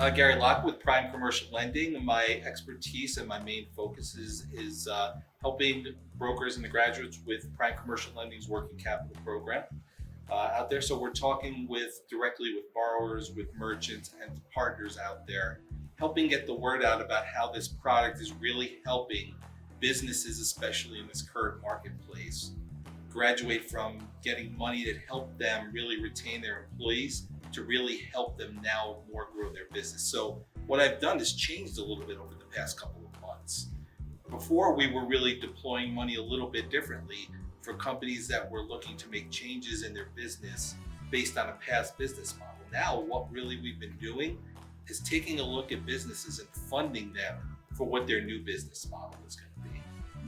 Gary Lockwood, Prime Commercial Lending. My expertise and my main focus is helping brokers and the graduates with Prime Commercial Lending's working capital program out there. So we're talking directly with borrowers, with merchants, and partners out there, helping get the word out about how this product is really helping businesses, especially in this current marketplace, graduate from getting money that helped them really retain their employees to really help them now more grow their business. So what I've done is changed a little bit over the past couple of months. Before, we were really deploying money a little bit differently for companies that were looking to make changes in their business based on a past business model. Now, what really we've been doing is taking a look at businesses and funding them for what their new business model is going to be.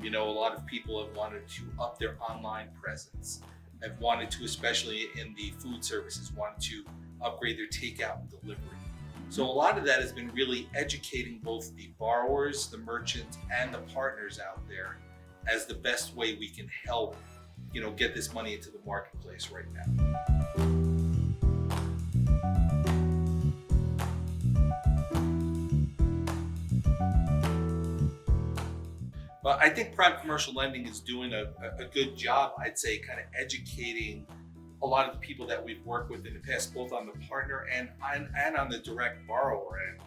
You know, a lot of people have wanted to up their online presence, have wanted to, especially in the food services, wanted to upgrade their takeout and delivery. So a lot of that has been really educating both the borrowers, the merchants, and the partners out there as the best way we can help, get this money into the marketplace right now. But I think Prime Commercial Lending is doing a good job, I'd say, kind of educating a lot of the people that we've worked with in the past, both on the partner and on the direct borrower end,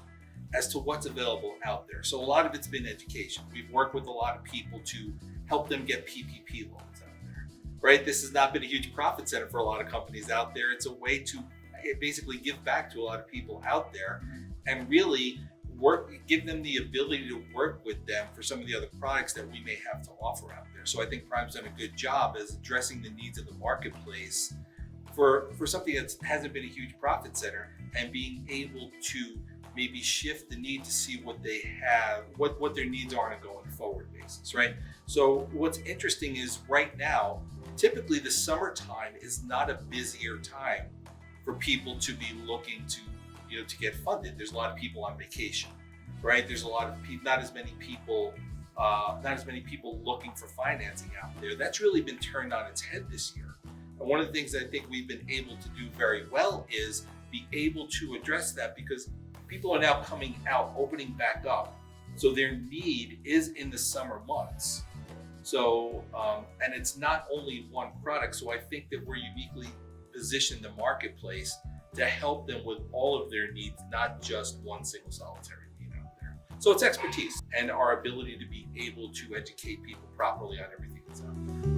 as to what's available out there. So a lot of it's been education. We've worked with a lot of people to help them get PPP loans out there, right? This has not been a huge profit center for a lot of companies out there. It's a way to basically give back to a lot of people out there and really give them the ability to work with them for some of the other products that we may have to offer out there. So I think Prime's done a good job as addressing the needs of the marketplace for something that hasn't been a huge profit center, and being able to maybe shift the need to see what they have, what their needs are on a going forward basis, right? So what's interesting is right now, typically the summertime is not a busier time for people to be looking to get funded. There's a lot of people on vacation, right? There's a lot of people, not as many people looking for financing out there. That's really been turned on its head this year. And one of the things that I think we've been able to do very well is be able to address that, because people are now coming out, opening back up. So their need is in the summer months. So, and it's not only one product. So I think that we're uniquely positioned in the marketplace to help them with all of their needs, not just one single solitary need out there. So it's expertise and our ability to be able to educate people properly on everything that's out there.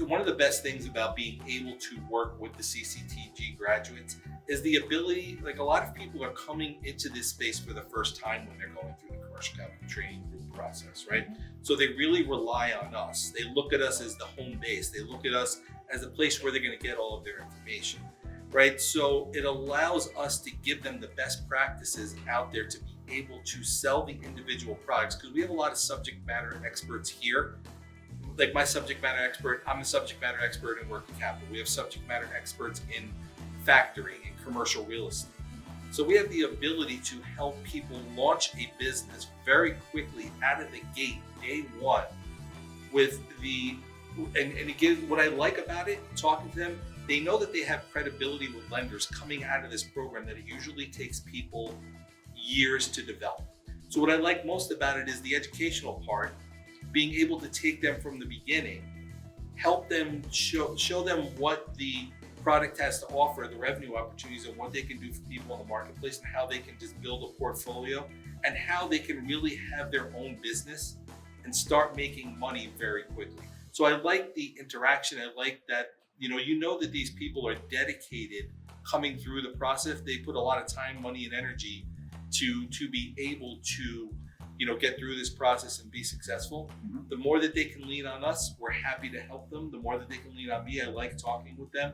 One of the best things about being able to work with the CCTG graduates is the ability, like a lot of people are coming into this space for the first time when they're going through the commercial capital training group process, right? So they really rely on us. They look at us as the home base. They look at us as a place where they're going to get all of their information, right? So it allows us to give them the best practices out there to be able to sell the individual products, because we have a lot of subject matter experts here. Like my subject matter expert, I'm a subject matter expert in working capital. We have subject matter experts in factoring and commercial real estate. So we have the ability to help people launch a business very quickly out of the gate, day one, and again, what I like about it, talking to them, they know that they have credibility with lenders coming out of this program that it usually takes people years to develop. So what I like most about it is the educational part, being able to take them from the beginning, help them show them what the product has to offer, the revenue opportunities, and what they can do for people in the marketplace, and how they can just build a portfolio, and how they can really have their own business and start making money very quickly. So I like the interaction. I like that, that these people are dedicated coming through the process. They put a lot of time, money, and energy to be able to get through this process and be successful. Mm-hmm. The more that they can lean on us, we're happy to help them. The more that they can lean on me, I like talking with them.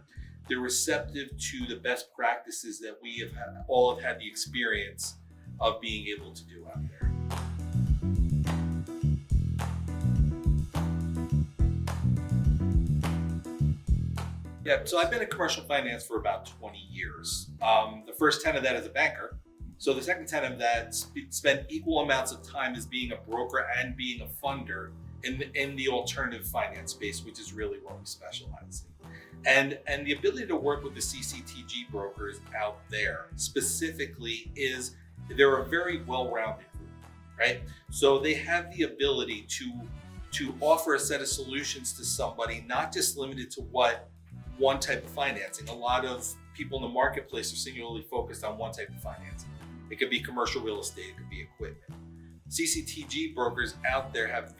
They're receptive to the best practices that we all have had the experience of being able to do out there. Yeah, so I've been in commercial finance for about 20 years. The first 10 of that as a banker. So the second 10 of that spent equal amounts of time as being a broker and being a funder in the alternative finance space, which is really what we specialize in. And the ability to work with the CCTG brokers out there specifically is they're a very well-rounded group, right? So they have the ability to offer a set of solutions to somebody, not just limited to what one type of financing. A lot of people in the marketplace are singularly focused on one type of financing. It could be commercial real estate, it could be equipment. CCTG brokers out there have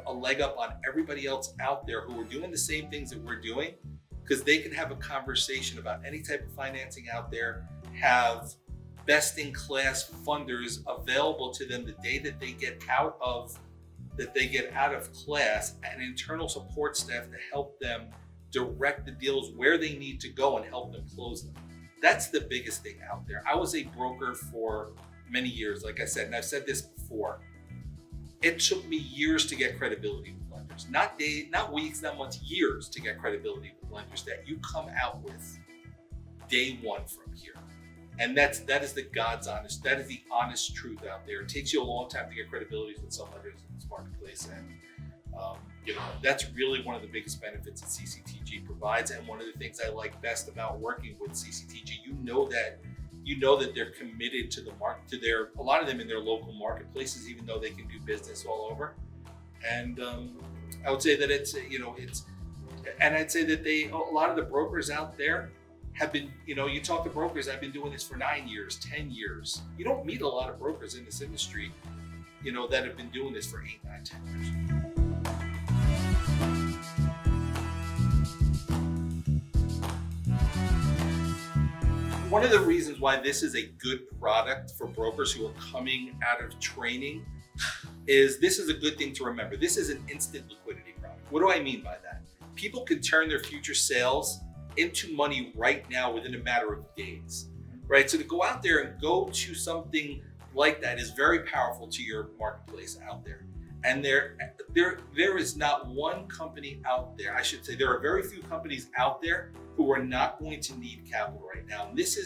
a leg up on everybody else out there who are doing the same things that we're doing, because they can have a conversation about any type of financing out there, have best in class funders available to them the day that they get out of class, and internal support staff to help them direct the deals where they need to go and help them close them. That's the biggest thing out there. I was a broker for many years, like I said, and I've said this before. It took me years to get credibility with lenders, not days, not weeks, not months, years to get credibility with lenders that you come out with day one from here. And that is the honest truth out there. It takes you a long time to get credibility with some lenders in this marketplace, and that's really one of the biggest benefits that CCTG provides. And one of the things I like best about working with CCTG, you know that they're committed to the market, a lot of them in their local marketplaces, even though they can do business all over. And I would say that I'd say that a lot of the brokers out there have been, you talk to brokers, I've been doing this for 9 years, 10 years. You don't meet a lot of brokers in this industry, that have been doing this for 8, 9, 10 years. One of the reasons why this is a good product for brokers who are coming out of training is this is a good thing to remember. This is an instant liquidity product. What do I mean by that? People can turn their future sales into money right now within a matter of days, right? So to go out there and go to something like that is very powerful to your marketplace out there. And there is not one company out there, I should say, there are very few companies out there who are not going to need capital right now. And this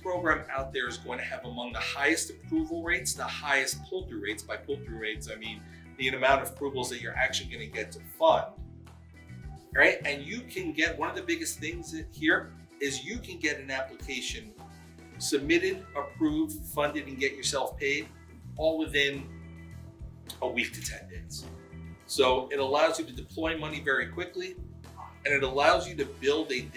program out there is going to have among the highest approval rates, the highest pull-through rates. By pull-through rates, I mean the amount of approvals that you're actually going to get to fund, right? And you can get, one of the biggest things here is you can get an application submitted, approved, funded, and get yourself paid all within a week to 10 days. So it allows you to deploy money very quickly, and it allows you to build a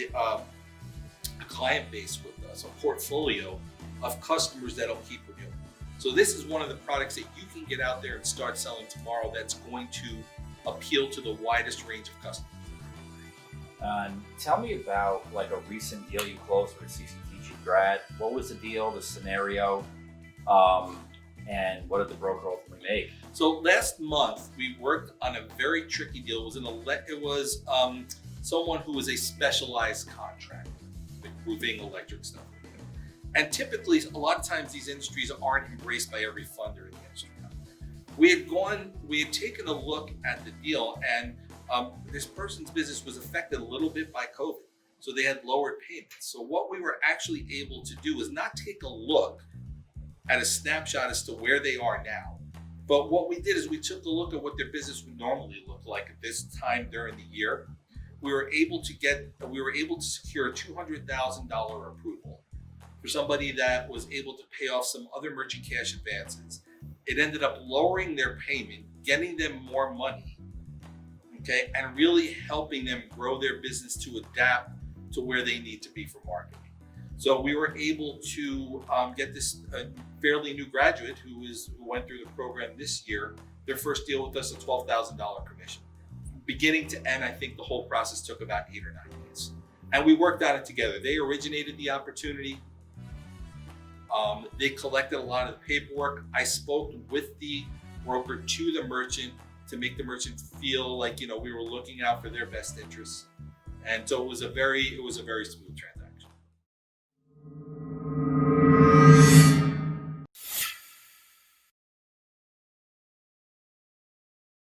client base with us, a portfolio of customers that'll keep renewing. So this is one of the products that you can get out there and start selling tomorrow that's going to appeal to the widest range of customers. Tell me about like a recent deal you closed with a CCTG grad. What was the deal, the scenario, and what did the broker ultimately make? So last month we worked on a very tricky deal. It was someone who was a specialized contractor, like roofing, electric stuff. And typically, a lot of times these industries aren't embraced by every funder in the industry. We had taken a look at the deal, and this person's business was affected a little bit by COVID. So they had lowered payments. So what we were actually able to do is not take a look at a snapshot as to where they are now. But what we did is we took a look at what their business would normally look like at this time during the year. We were able to secure a $200,000 approval for somebody that was able to pay off some other merchant cash advances. It ended up lowering their payment, getting them more money, okay, and really helping them grow their business to adapt to where they need to be for marketing. So we were able to get this fairly new graduate who went through the program this year, their first deal with us, a $12,000 commission. Beginning to end, I think the whole process took about 8 or 9 days. And we worked on it together. They originated the opportunity. They collected a lot of the paperwork. I spoke with the broker to the merchant to make the merchant feel like we were looking out for their best interests. And so it was a very smooth transition.